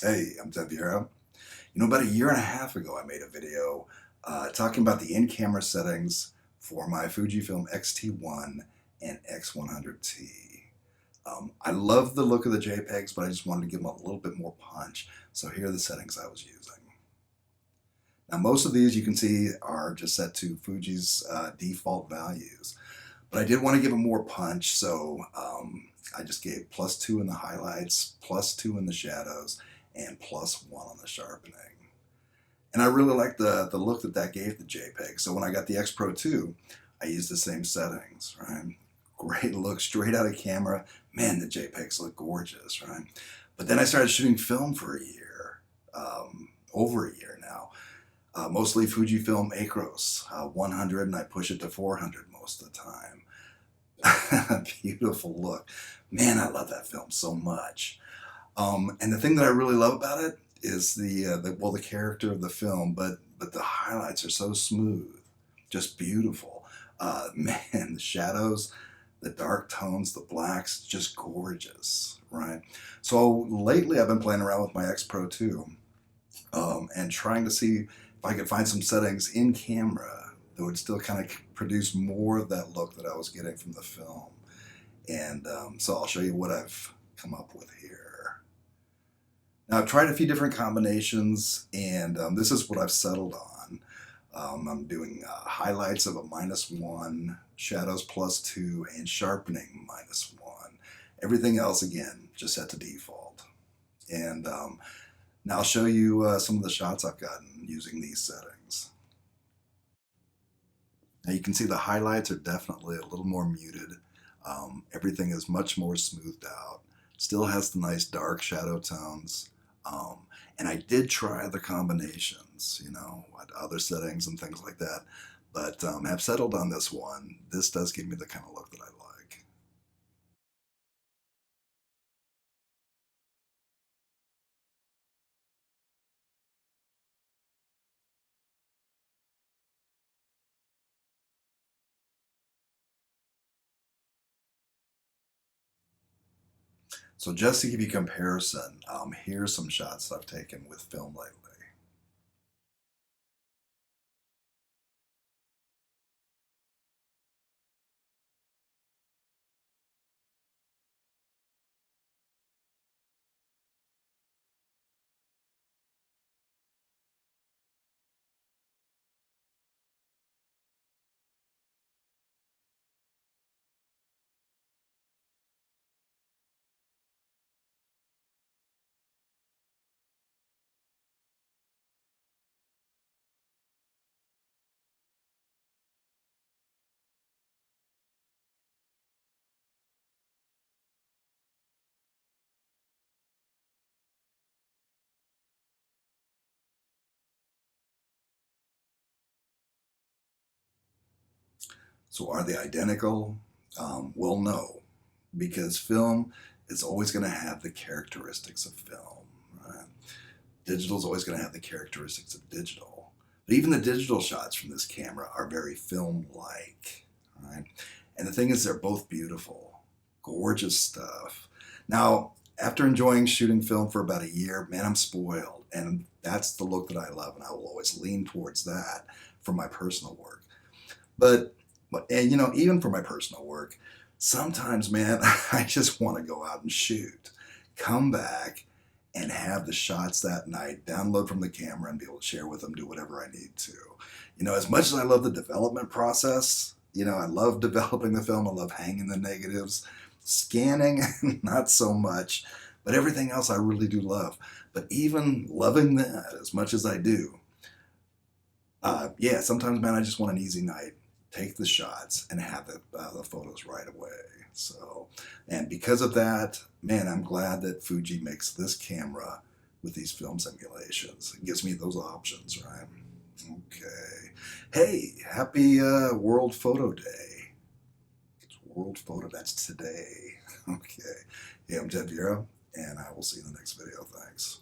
Hey, I'm Vieira. About a year and a half ago, I made a video talking about the in-camera settings for my Fujifilm X-T1 and X100T. I love the look of the JPEGs, but I just wanted to give them a little bit more punch. So here are the settings I was using. Now, most of these you can see are just set to Fuji's default values, but I did want to give them more punch, so I just gave +2 in the highlights, +2 in the shadows, and +1 on the sharpening. And I really like the look that gave the JPEG. So when I got the X-Pro2, I used the same settings, right? Great look, straight out of camera. Man, the JPEGs look gorgeous, right? But then I started shooting film for a year, over a year now. Mostly Fujifilm Acros, 100, and I push it to 400 most of the time. Beautiful look. Man, I love that film so much. And the thing that I really love about it is the character of the film, but the highlights are so smooth, just beautiful. Man, the shadows, the dark tones, the blacks, just gorgeous, right? So lately I've been playing around with my X-Pro2 and trying to see if I could find some settings in camera that would still kind of produce more of that look that I was getting from the film. And so I'll show you what I've come up with here. Now I've tried a few different combinations, and this is what I've settled on. I'm doing highlights of a -1, shadows +2, and sharpening -1. Everything else, again, just set to default. And now I'll show you some of the shots I've gotten using these settings. Now you can see the highlights are definitely a little more muted. Everything is much more smoothed out. Still has the nice dark shadow tones. And I did try other combinations, other settings and things like that, but have settled on this one. This does give me the kind of look that I like. So just to give you a comparison, here's some shots I've taken with film lately. So are they identical? Well, no, because film is always going to have the characteristics of film, right? Digital is always going to have the characteristics of digital. But even the digital shots from this camera are very film-like, right? And the thing is, they're both beautiful, gorgeous stuff. Now, after enjoying shooting film for about a year, man, I'm spoiled. And that's the look that I love, and I will always lean towards that for my personal work. But and even for my personal work, sometimes, man, I just want to go out and shoot, come back, and have the shots that night, download from the camera, and be able to share with them, do whatever I need to. As much as I love the development process, I love developing the film, I love hanging the negatives, scanning, not so much, but everything else I really do love. But even loving that as much as I do, yeah, sometimes, man, I just want an easy night. Take the shots and have the photos right away. So, and because of that, man, I'm glad that Fuji makes this camera with these film simulations. It gives me those options, right? Okay. Hey, happy World Photo Day. It's World Photo, that's today. Okay. Yeah, I'm Ted Vieira, and I will see you in the next video. Thanks.